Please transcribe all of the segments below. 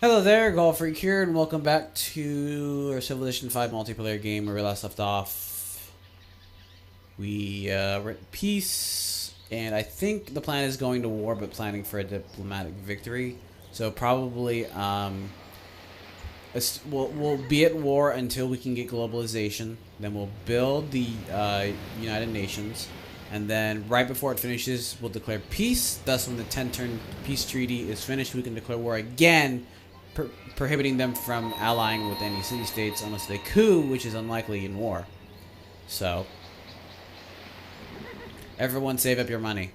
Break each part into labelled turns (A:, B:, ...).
A: Hello there, Golf Freak here, and welcome back to our Civilization 5 multiplayer game where we last left off. We were at peace, and I think the plan is going to war, but planning for a diplomatic victory. So probably we'll be at war until we can get globalization. Then we'll build the United Nations, and then right before it finishes, we'll declare peace. Thus, when the 10-turn peace treaty is finished, we can declare war again, prohibiting them from allying with any city-states unless they coup, which is unlikely in war. So, everyone save up your money.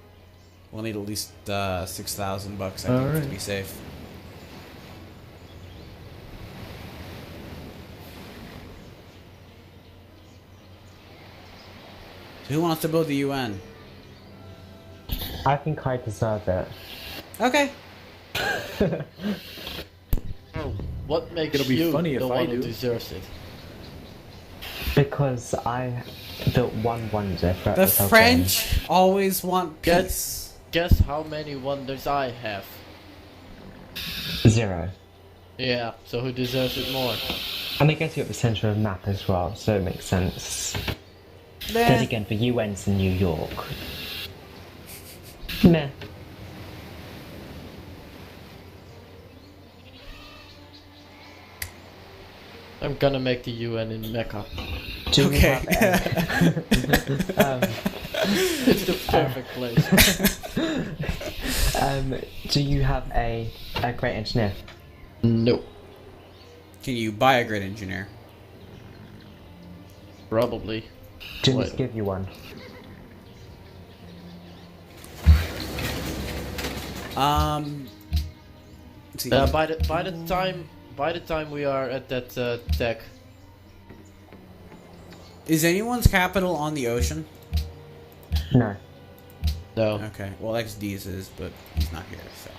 A: We'll need at least 6,000 bucks, I think, to be safe. So who wants to build the UN?
B: I think I deserve it.
A: Okay.
C: What makes
D: It'll be
C: you
D: funny
C: the
D: if
C: one
D: I
C: who
D: do.
C: deserves it?
B: Because I built one wonder for
A: The French always want peace.
C: Guess how many wonders I have?
B: 0.
C: Yeah, so who deserves it more?
B: And I guess you're at the centre of the map as well, so it makes sense.
A: Meh.
B: Then again, the UN's in New York. Meh.
C: I'm gonna make the UN in Mecca.
B: Do you
A: Okay.
B: have
C: It's the perfect place.
B: do you have a great engineer?
C: No,
A: Can you buy a great engineer?
C: probably.
B: Do you
C: What?
B: just give you one?
A: Let's see.
C: By the time we are at that tech,
A: Is anyone's capital on the ocean?
B: No.
C: no.
A: Okay, well xD's is, but he's not here, so.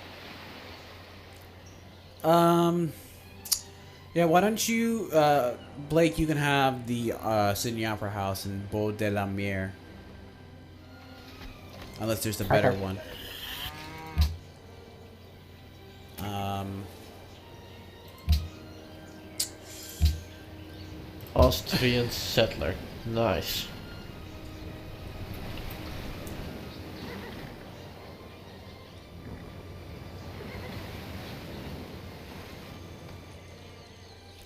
A: Yeah, why don't you, Blake, you can have the Sydney Opera House in Beau de la Mer. Unless there's a better
B: Okay.
A: one.
C: Austrian settler. Nice.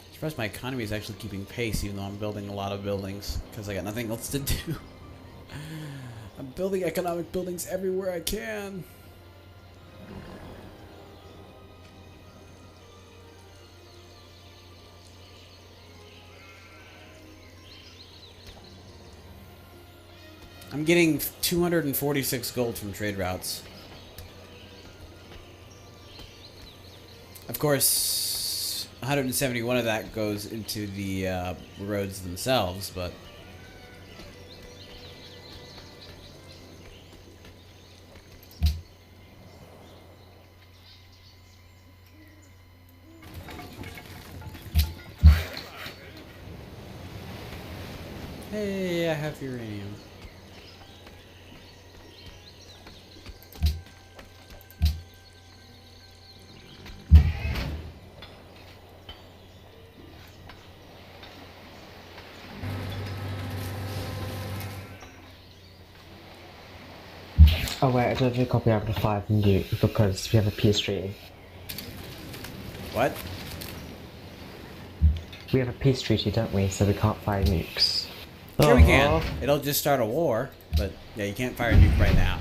A: I'm surprised my economy is actually keeping pace, even though I'm building a lot of buildings, because I got nothing else to do. I'm building economic buildings everywhere I can. I'm getting 246 gold from trade routes. Of course, 171 of that goes into the roads themselves, but... Hey, I have uranium.
B: Oh wait, I don't have a copy out of the 5 and you because we have a peace treaty.
A: What?
B: We have a peace treaty, don't we? So we can't fire nukes.
A: Sure we can. It'll just start a war, but yeah, you can't fire a nuke right now.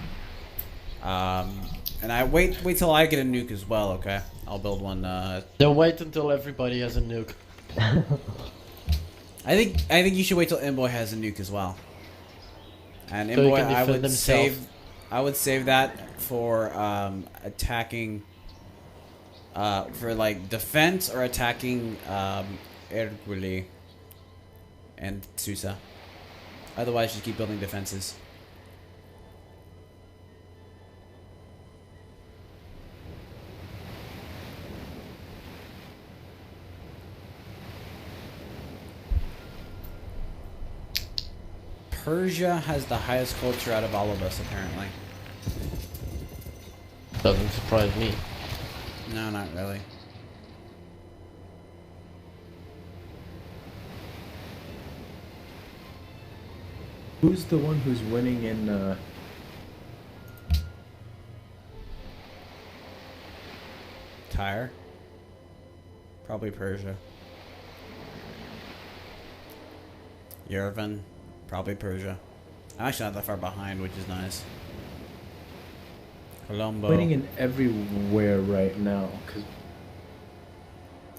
A: And I wait till I get a nuke as well. Okay, I'll build one.
C: Then wait until everybody has a nuke.
A: I think you should wait till Mboy has a nuke as well. And
C: So he
A: Mboy,
C: can defend himself.
A: I would save that for attacking, for like defense or attacking Erguli and Susa. Otherwise, just keep building defenses. Persia has the highest culture out of all of us, apparently.
C: Doesn't surprise me.
A: No, not really.
D: Who's the one who's winning in?
A: Tyre? Probably Persia. Yerevan? Probably Persia. I'm actually not that far behind, which is nice. Colombo.
D: Winning in everywhere right now. Cause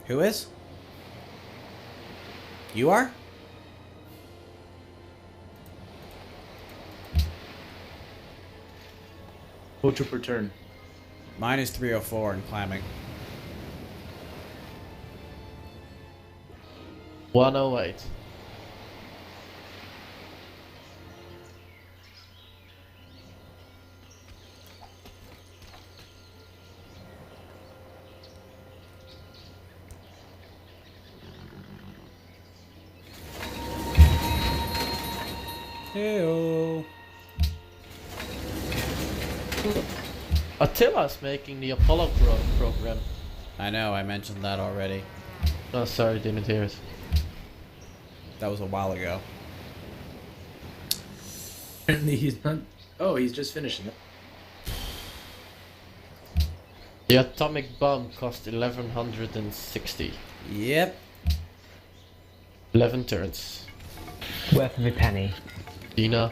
A: Who is? You are?
D: Ultra per turn.
A: Mine is 304 and climbing.
C: 108.
A: Heyo.
C: Attila's making the Apollo program.
A: I know, I mentioned that already.
C: Oh, sorry, didn't hear it.
A: That was a while ago.
D: Apparently he's not. Oh, he's just finishing it.
C: The atomic bomb cost 1160.
A: Yep.
C: 11 turns.
B: Worth every penny.
C: Dina.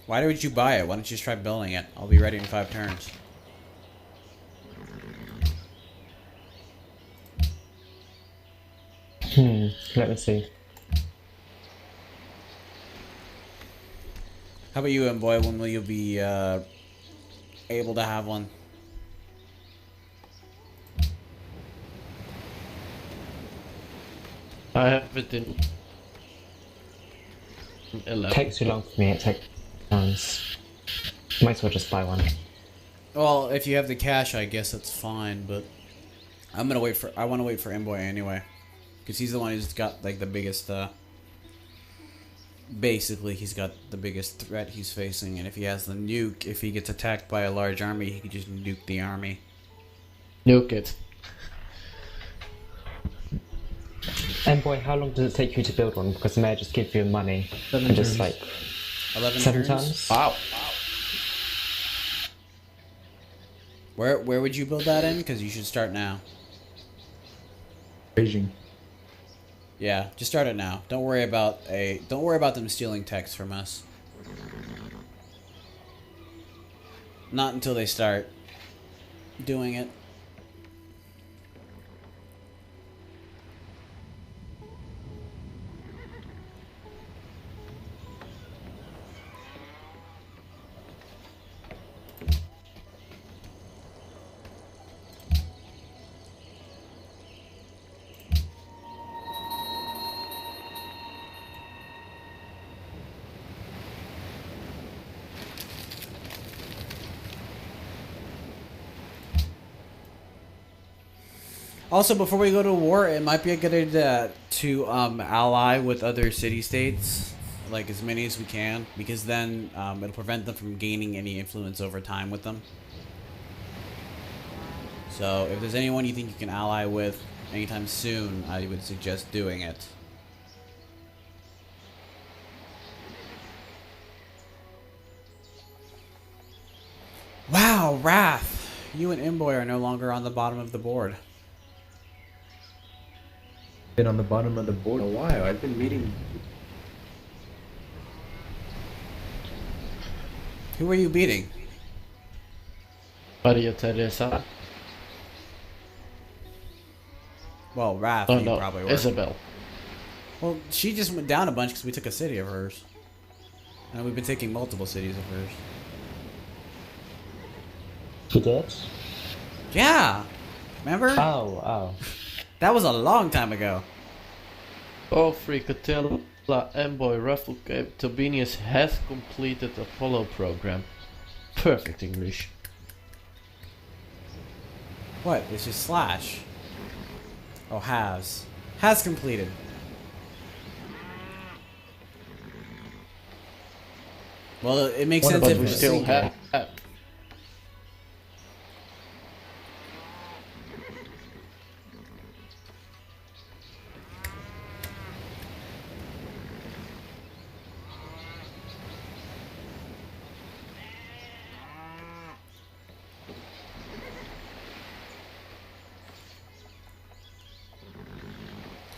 A: Why would you buy it? Why don't you just try building it? I'll be ready in 5 turns.
B: Let me see.
A: How about you, Mboy? When will you be able to have one?
C: I have it in 11.
B: Takes too long for me, it takes times. Might as well just buy one.
A: Well, if you have the cash, I guess that's fine, but I'm gonna wait for. I want to wait for Mboy anyway, because he's the one who's got like the biggest. Basically, he's got the biggest threat he's facing, and if he has the nuke, if he gets attacked by a large army, he can just nuke the army.
C: Nuke it.
B: And boy, how long does it take you to build one? Because the mayor just gives you money
D: 7
B: and just
D: turns.
B: like
A: 11
B: 7
A: turns?
B: times.
C: Wow.
A: Where would you build that in? Because you should start now.
D: Beijing.
A: Yeah, just start it now. Don't worry about them stealing text from us. Not until they start doing it. Also, before we go to war, it might be a good idea to ally with other city-states, like as many as we can, because then it'll prevent them from gaining any influence over time with them. So, if there's anyone you think you can ally with anytime soon, I would suggest doing it. Wow, Wrath! You and Mboy are no longer on the bottom of the board.
D: Been on the bottom of the board a while. I've been meeting.
A: Who are you beating?
C: Maria Teresa.
A: Well, Wrath,
C: Oh
A: you
C: no,
A: probably were.
C: Isabel.
A: Well, she just went down a bunch because we took a city of hers. And we've been taking multiple cities of hers.
B: You did?
A: Yeah! Remember?
B: Oh.
A: That was a long time ago.
C: Oh, Fricatella, Mboy, WrathfulCape, Tobinius has completed Apollo program. Perfect English.
A: What? It's just slash. Oh, has. Has completed. Well, it makes sense
C: But
A: if
C: we
A: it's
C: still
A: single.
C: have.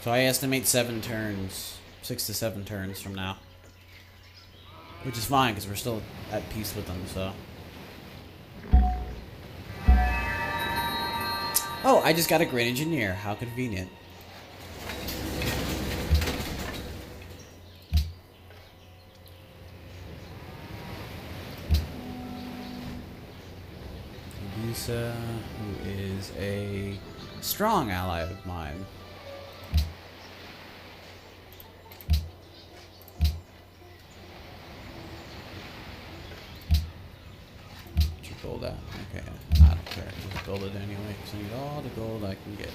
A: So I estimate 7 turns, 6 to 7 turns from now, which is fine because we're still at peace with them. So. Oh, I just got a great engineer. How convenient. Lisa, who is a strong ally of mine. Did you build that? Okay, I don't care. Just build it anyway, because I need all the gold I can get.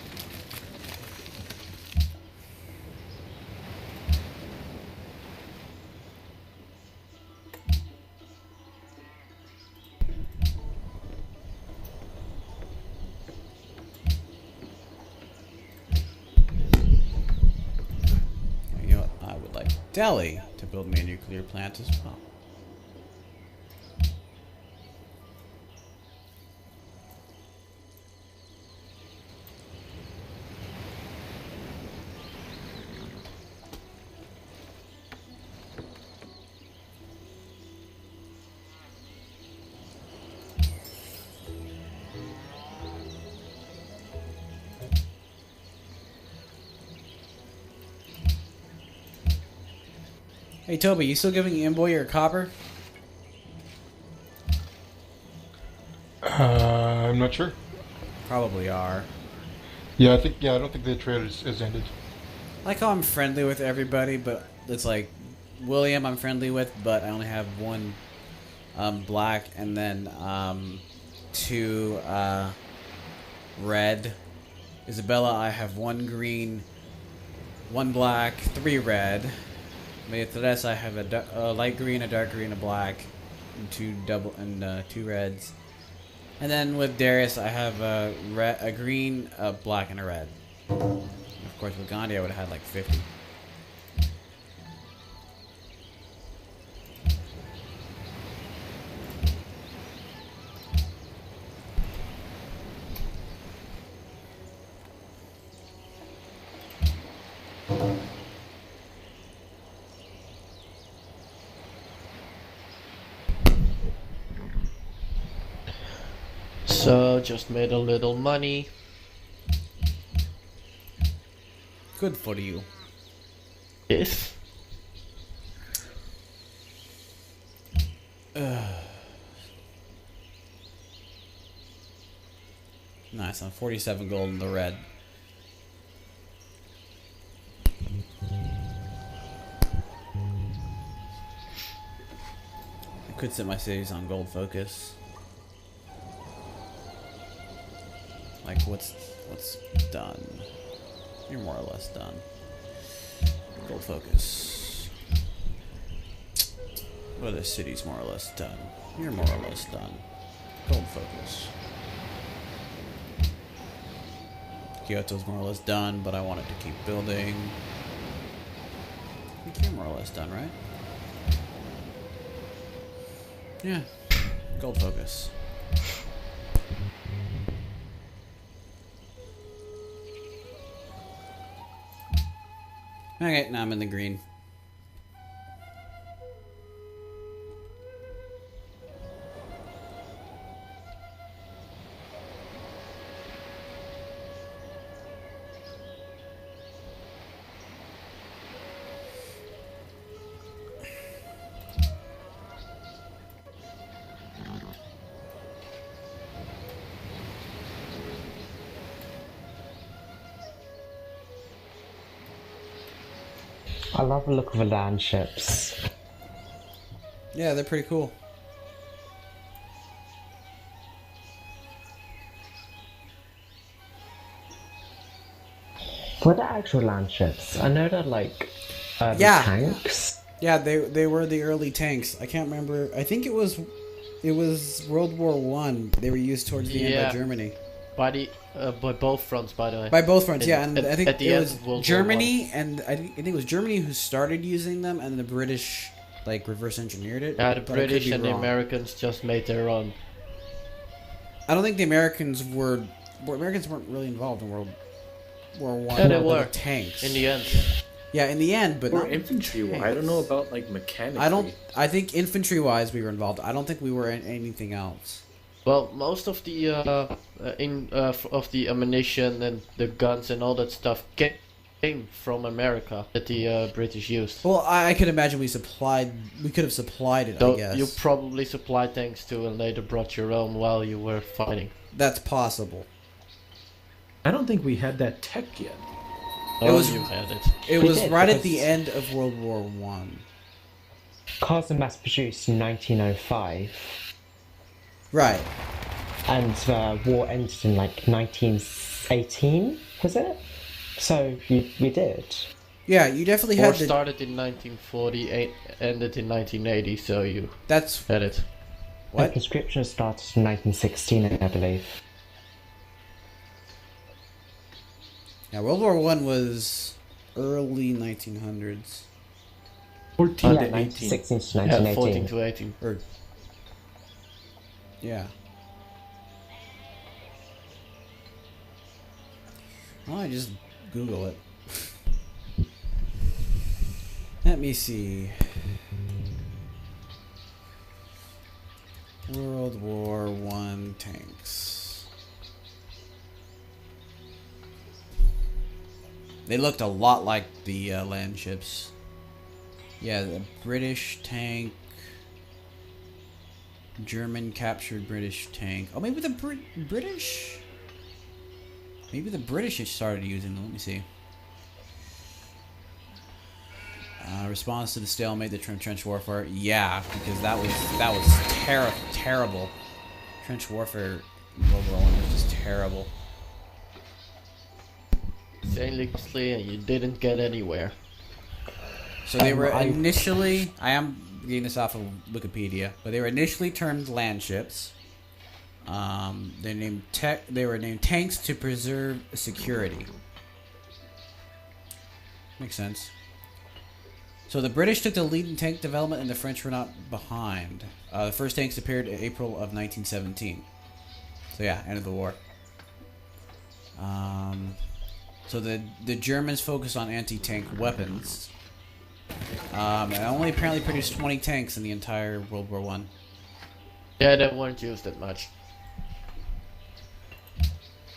A: Delhi to build me a nuclear plant as well. Hey Toby, you still giving Mboy your copper?
E: I'm not sure.
A: Probably are.
E: Yeah, I don't think the trade is ended.
A: I like how I'm friendly with everybody, but it's like William I'm friendly with, but I only have 1 black and then 2 red. Isabella, I have 1 green, 1 black, 3 red. Beatriz, I have a light green, a dark green, a black, and 2 reds. And then with Darius, I have a green, a black, and a red. Of course, with Gandhi, I would have had like 50.
C: So, just made a little money.
A: Good for you.
C: Diff.
A: Nice, I'm 47 gold in the red. I could set my cities on gold focus. Like what's done? You're more or less done. Gold focus. What other cities more or less done? You're more or less done. Gold focus. Kyoto's more or less done, but I wanted to keep building. I think you're more or less done, right? Yeah. Gold focus. Okay, now I'm in the green.
B: I love the look of the land ships.
A: Yeah, they're pretty cool.
B: What are actual land ships? I know they're like
A: Yeah.
B: tanks.
A: Yeah, they were the early tanks. I can't remember. I think it was World War One. They were used towards the end by Germany.
C: By both fronts, by the way.
A: By both fronts, yeah. And I think
C: at the
A: it
C: end
A: was
C: of World War
A: Germany, and I think it was Germany who started using them, and the British like reverse engineered it.
C: Yeah, the
A: but I could
C: British
A: be
C: and the
A: wrong.
C: Americans just made their own.
A: I don't think the Americans were. Americans weren't really involved in World War One
C: Yeah, they
A: were
C: were.
A: tanks.
C: In the end.
A: Yeah, in the end, but
D: Or
A: not
D: infantry.
A: tanks.
D: I don't know about like mechanically.
A: I think infantry-wise we were involved. I don't think we were in anything else.
C: Well, most of the of the ammunition and the guns and all that stuff came from America that the British used.
A: Well, I could imagine we could have supplied it,
C: So
A: I guess.
C: you probably supplied tanks too and later brought your own while you were fighting.
A: That's possible.
D: I don't think we had that tech yet.
C: Oh,
A: was-
C: you had it.
A: It
B: We
A: was
B: did,
A: right at
B: because-
A: the end of World War One.
B: Cars were mass produced in 1905,
A: Right.
B: and the war ended in like 1918, was it? So we did.
A: Yeah, you definitely
C: War
A: had the.
C: started in 1940, ended in 1980, so you
A: That's
C: had it.
A: what.
B: And conscription started in 1916, I believe.
A: Yeah, World War One was early 1900s.
D: 14
B: Yeah,
D: to 18.
B: 1916 to
C: Yeah, 14
B: 1918.
C: to 18.
A: Or yeah. Well, I just Google it. Let me see. World War One tanks. They looked a lot like the land ships. Yeah, the British tank. German captured British tank. Oh, maybe the British? Maybe the British started using them. Let me see. Response to the stalemate, the trench warfare. Yeah, because that was terrible. Trench warfare in World War One was just terrible.
C: Insanely costly and you didn't get anywhere.
A: So they were
B: I-
A: initially. I am getting this off of Wikipedia, but they were initially termed land ships. They were named tanks to preserve security. Makes sense. So the British took the lead in tank development, and the French were not behind. The first tanks appeared in April of 1917. So yeah, end of the war. So the Germans focused on anti-tank weapons. And only apparently produced 20 tanks in the entire World War One.
C: Yeah, they weren't used that much.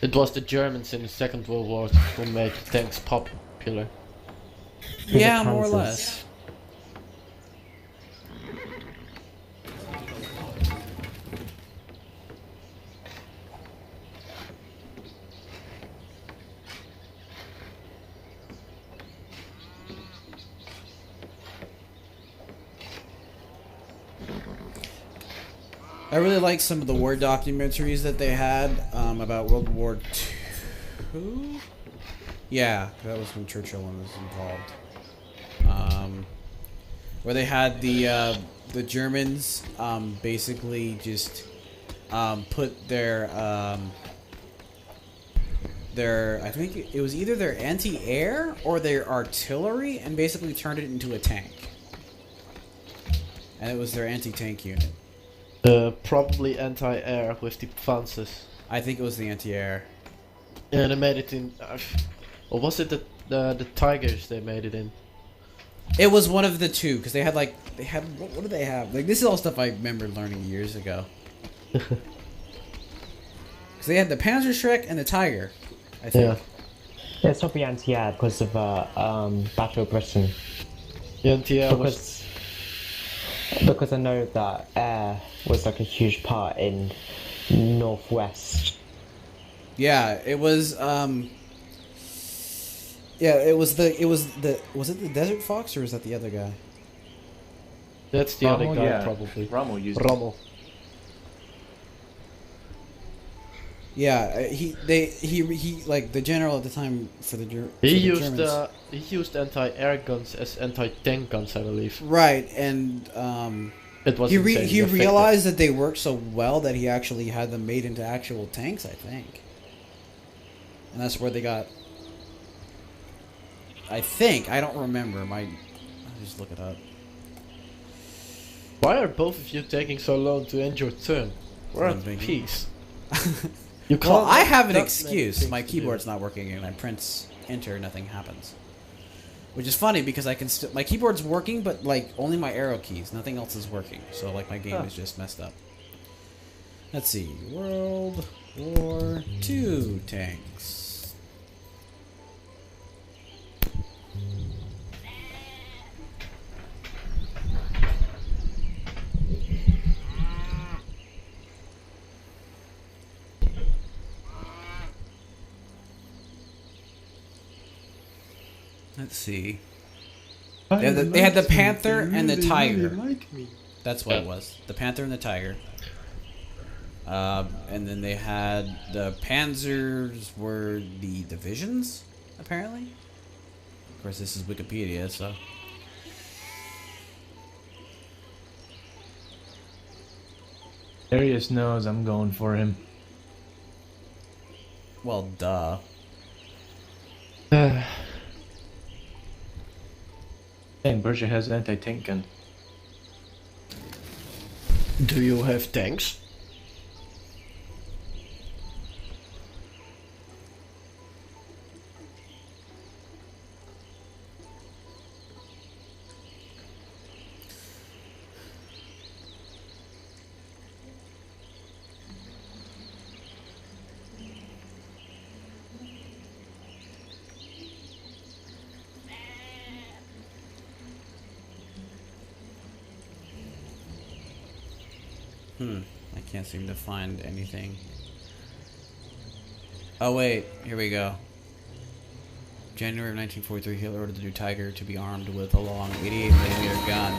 C: It was the Germans in the Second World War who made tanks popular.
A: Yeah,
B: the
A: more or
B: Kansas.
A: less. I really like some of the war documentaries that they had about World War II. Yeah, that was when Churchill was involved. Where they had the Germans basically just put their I think it was either their anti-air or their artillery and basically turned it into a tank. And it was their anti-tank unit.
C: Probably anti-air with the Panzers.
A: I think it was the anti-air.
C: Yeah, they made it in... or was it the Tigers they made it in?
A: It was one of the two, because they had what did they have? Like, this is all stuff I remember learning years ago. Because they had the Panzerschreck and the Tiger, I think.
C: Yeah.
B: Yeah, it's probably anti-air because of Battle of Britain.
C: The anti-air was...
B: Because I know that air was like a huge part in Northwest.
A: Yeah, it was, yeah, was it the Desert Fox, or was that the other guy?
C: That's the other
D: Rommel,
C: guy,
D: yeah.
C: probably.
D: Rommel used it.
C: Rommel.
A: Yeah, he like, the general at the time for the
C: He
A: Germans.
C: used anti-air guns as anti-tank guns, I believe.
A: Right, and,
C: It was
A: he
C: insanely effective.
A: realized that they worked so well that he actually had them made into actual tanks, I think. And that's where they got... I think. I don't remember. I'll just look it up.
C: Why are both of you taking so long to end your turn? We're
A: I'm
C: at
A: thinking.
C: peace. You
A: Well,
C: can't
A: I
C: have
A: have an
C: that many
A: excuse.
C: things
A: My
C: to do.
A: keyboard's not working, and I press enter, nothing happens. Which is funny because I can still my keyboard's working, but like only my arrow keys, nothing else is working. So like my game is just messed up. Let's see, World War II tanks. Let's see. They had the Panther and the Tiger.
D: Like me.
A: That's what it was. The Panther and the Tiger. And then they had the Panzers were the divisions, apparently. Of course, this is Wikipedia, so.
D: Darius knows I'm going for him.
A: Well, duh.
D: Dang, Berger has anti-tank gun.
C: Do you have tanks?
A: I can't seem to find anything. Oh wait, here we go. January of 1943, Hitler ordered the new Tiger to be armed with a long 88mm gun.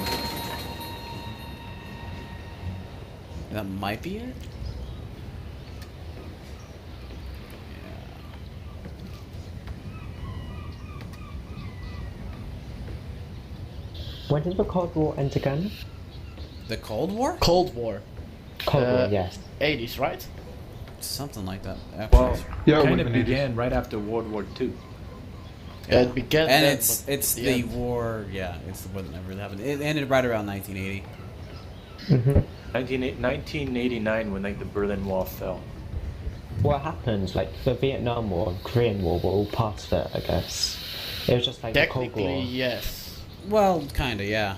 A: That might be it?
B: When did the Cold War end again?
A: The Cold War?
C: Cold War.
B: Cold War, yes.
C: 80s, right?
A: Something like that.
D: Well,
E: Yeah, it
D: kind
E: would've
D: of
E: been
D: began right after World War II.
C: Yeah, it began
A: And
C: then,
A: it's
C: but
A: the
C: end.
A: war, yeah, it's the war that never happened. It ended right around 1980.
D: 1989 when like the Berlin Wall fell.
B: What happened? Like the Vietnam War and Korean War were all part of it, I guess. It was just like the Cold
C: Technically,
B: War.
C: yes.
A: Well, kinda, yeah.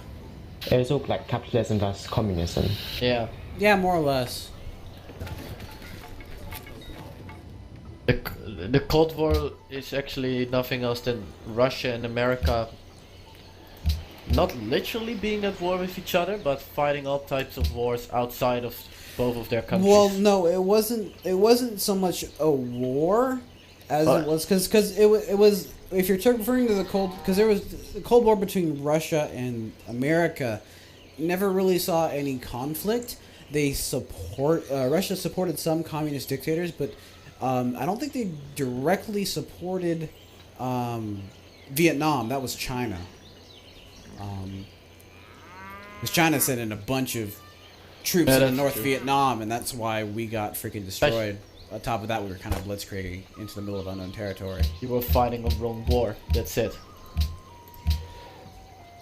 B: It was all like capitalism versus communism.
C: Yeah.
A: Yeah, more or less.
C: The Cold War is actually nothing else than Russia and America not literally being at war with each other, but fighting all types of wars outside of both of their countries.
A: Well, no, it wasn't. It wasn't so much a war as it was because it was. If you're referring to the Cold, because there was the Cold War between Russia and America, never really saw any conflict. They Russia supported some communist dictators, but I don't think they directly supported Vietnam. That was China. Because China sent in a bunch of troops into
C: that's
A: North
C: true.
A: Vietnam, and that's why we got freaking destroyed. On top of that, we were kind of blitzkrieging into the middle of unknown territory.
C: You were fighting a wrong war. That's it.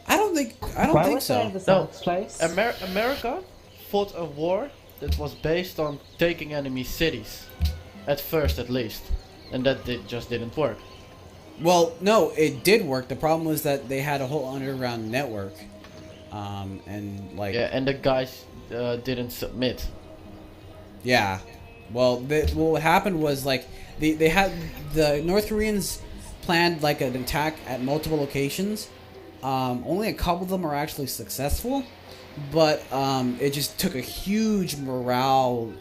A: I don't think
B: Why was
A: so.
B: that in the South place?
C: America fought a war that was based on taking enemy cities, at first at least, and that just didn't work.
A: Well, no, it did work. The problem was that they had a whole underground network, and like
C: Yeah, and the guys didn't submit.
A: yeah. Well, what happened was like they had the North Koreans planned like an attack at multiple locations. Only a couple of them are actually successful, but it just took a huge morale.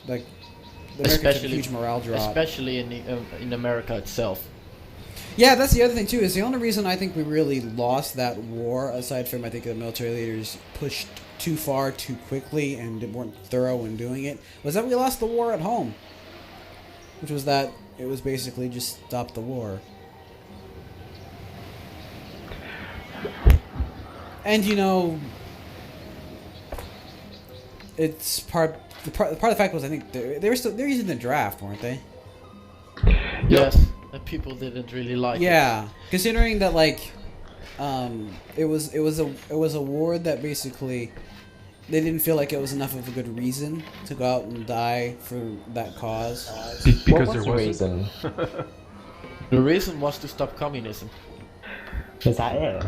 A: Like the Americans took a huge morale drop,
C: especially in America itself.
A: Yeah, that's the other thing too. Is the only reason I think we really lost that war, aside from I think the military leaders pushed too far too quickly and weren't thorough in doing it, was that we lost the war at home, which was that it was basically just stop the war. And you know, it's part of the fact was I think they were using the draft, weren't they?
C: Yes, and people didn't really like it.
A: Yeah, considering that like, it was a war that basically they didn't feel like it was enough of a good reason to go out and die for that cause.
E: Because
B: what was
E: there
B: the
E: wasn't.
B: reason?
C: The reason was to stop communism.
B: Is that it?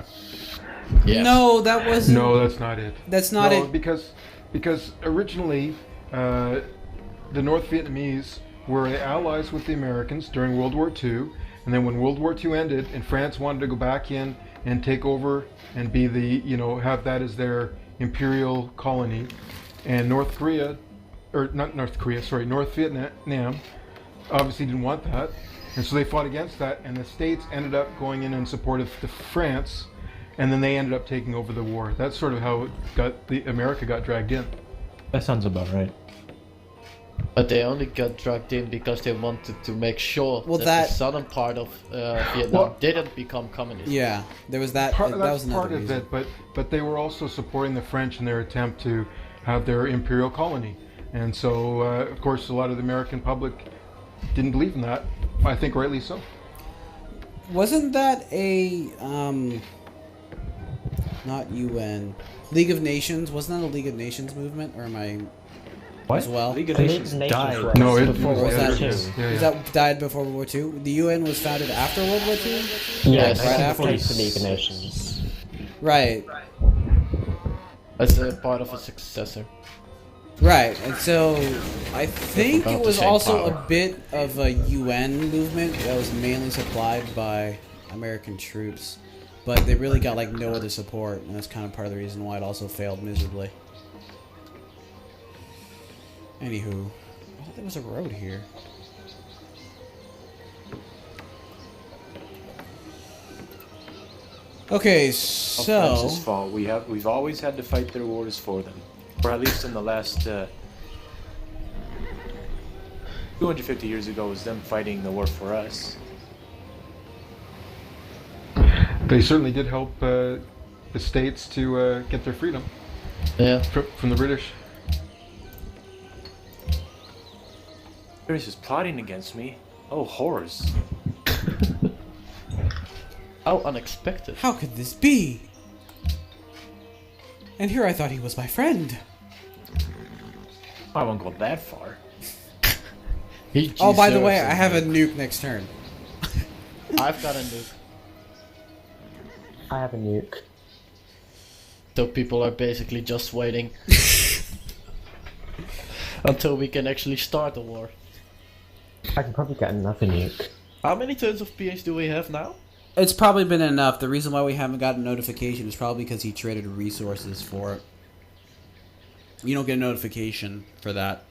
C: Yes.
A: No, that wasn't.
E: No, that's not it.
A: That's not
E: no,
A: it.
E: because originally the North Vietnamese were the allies with the Americans during World War II, and then when World War II ended and France wanted to go back in and take over and be the, have that as their imperial colony, and North Vietnam obviously didn't want that, and so they fought against that, and the States ended up going in support of France, and then they ended up taking over the war. That's sort of how America got dragged in.
D: That sounds about right.
C: But they only got dragged in because they wanted to make sure
A: Well,
C: that the southern part of Vietnam didn't become communist.
A: Yeah, there was that.
E: That
A: was
E: was
A: another
E: part of
A: reason.
E: it, but they were also supporting the French in their attempt to have their imperial colony. And so, of course, a lot of the American public didn't believe in that. I think rightly so.
A: Wasn't that a not UN, League of Nations? Wasn't that a League of Nations movement, or am I as well?
D: League of
B: The
D: Nations
B: Nations
D: died.
B: was
E: No, it
B: before
E: was
B: World War
A: that-
B: II.
E: Yeah,
A: Was
E: yeah.
A: that died before World War II? The UN was founded after World War II.
B: Yes,
A: right
B: right
A: after.
B: after the League of Nations.
A: Right,
C: As a part of a successor.
A: right, and so I think
C: About
A: it
C: the
A: was
C: same
A: also
C: power.
A: a bit of a UN movement that was mainly supplied by American troops, but they really got like no other support, and that's kind of part of the reason why it also failed miserably. Anywho, I thought there was a road here. Okay,
D: France's
A: so
D: fault. We've always had to fight their wars for them, or at least in the last 250 years ago was them fighting the war for us.
E: They certainly did help the States to get their freedom
C: Yeah.
E: from the British.
D: British is plotting against me. Oh, horrors!
C: How unexpected.
A: how could this be? And here I thought he was my friend.
D: I won't go that far.
A: Oh, by the way, I have a nuke next turn.
C: I've got a nuke.
B: I have a nuke.
C: So people are basically just waiting until we can actually start the war.
B: I can probably get another nuke.
C: How many turns of PH do we have now?
A: It's probably been enough. The reason why we haven't gotten a notification is probably because he traded resources for it. You don't get a notification for that.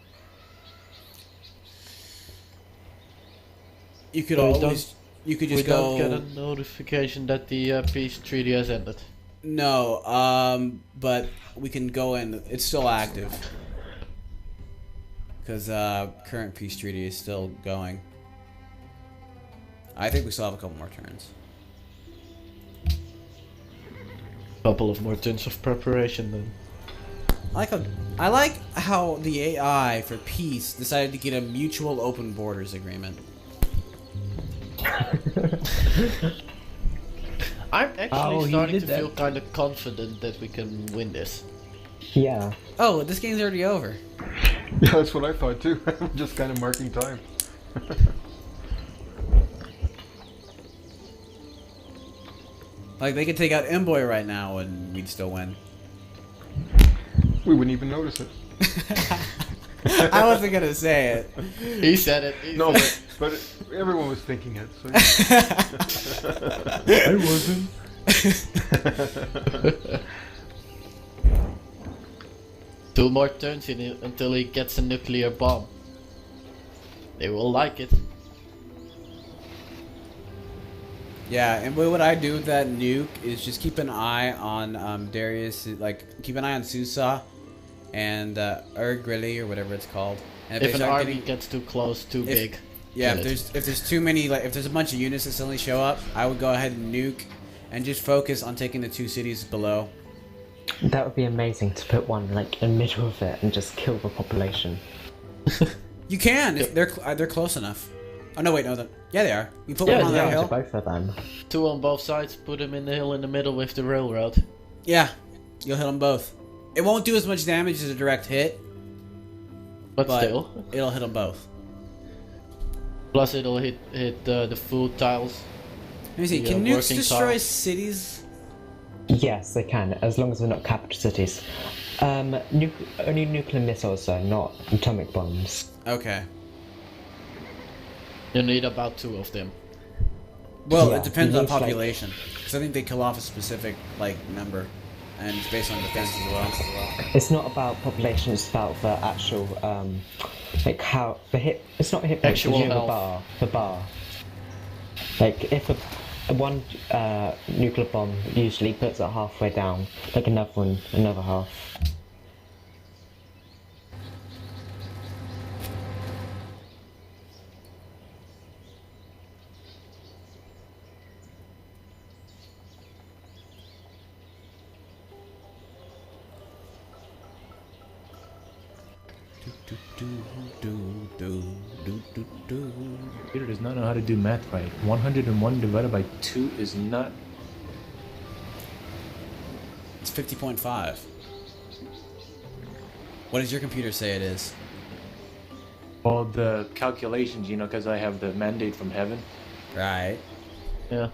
A: You could
C: We
A: always... You could just
C: We don't
A: go...
C: get a notification that the peace treaty has ended.
A: No, but we can go in. It's still active. Because current peace treaty is still going. I think we still have a couple more turns.
C: Couple of more turns of preparation then.
A: I like how the AI for peace decided to get a mutual open borders agreement.
C: I'm actually
D: Oh, he
C: starting
D: did
C: to
D: that.
C: feel kind of confident that we can win this.
B: Yeah.
A: Oh, this game's already over.
E: Yeah, that's what I thought too. Just kind of marking time.
A: Like, they could take out Mboy right now and we'd still win.
E: We wouldn't even notice it.
A: I wasn't gonna say it.
C: He said it. He
E: No,
C: said
E: but everyone was thinking it. So.
D: I wasn't.
C: it. 2 more turns in it until he gets a nuclear bomb. They will like it.
A: Yeah, and what I do with that nuke is just keep an eye on Darius, like keep an eye on Susa and Grilly or whatever it's called. And
C: If
A: they
C: an
A: start
C: army
A: getting-
C: gets too close, too big.
A: yeah,
C: kill
A: if
C: it.
A: there's too many, like if there's a bunch of units that suddenly show up, I would go ahead and nuke and just focus on taking the 2 cities below.
B: That would be amazing to put one like in the middle of it and just kill the population.
A: You can if they're close enough. Oh no, wait, no, yeah they are. You put
C: Yeah,
A: one on that
B: To
A: hill.
B: both of them.
C: 2 on both sides, put him in the hill in the middle with the railroad.
A: Yeah, you'll hit them both. It won't do as much damage as a direct hit,
C: But
A: but
C: still.
A: it'll hit them both.
C: Plus it'll hit the food tiles.
A: Let me see.
C: The,
A: Can nukes
C: working
A: destroy
C: tiles.
A: cities?
B: Yes, they can, as long as they're not capital cities. Only nuclear missiles, though, not atomic bombs.
A: Okay.
C: You need about 2 of them.
A: Well,
B: Yeah,
A: it depends
B: it
A: on
B: looks like-
A: population. Because I think they kill off a specific number, and it's based on defense as well.
B: It's not about population, it's about the actual, like how the hit. It's not a hit point, it's
C: Actual
B: you know,
C: health.
B: the bar. Like if one nuclear bomb usually puts it halfway down, like another one, another half.
D: Peter does not know how to do math right. 101 divided by 2 is not.
A: It's 50.5. What does your computer say it is?
D: Well, the calculations, you know, because I have the mandate from heaven.
A: Right.
C: Yeah.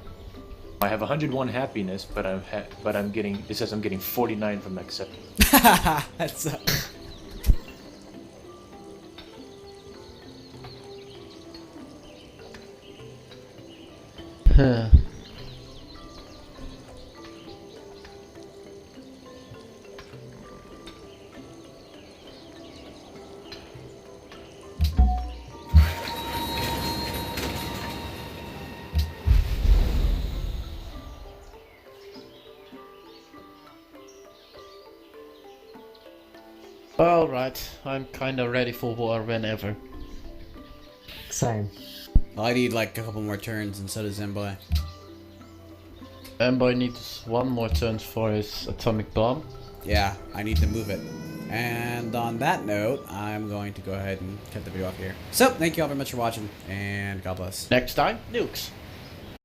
D: I have 101 happiness, but I'm getting. It says I'm getting 49 from acceptance.
A: That's.
C: Alright, I'm kinda ready for war whenever.
B: Same.
A: Well, I need like a couple more turns, and so does Mboy.
C: Mboy needs 1 more turn for his atomic bomb.
A: Yeah, I need to move it. And on that note, I'm going to go ahead and cut the video off here. So, thank you all very much for watching, and God bless.
C: Next time, nukes.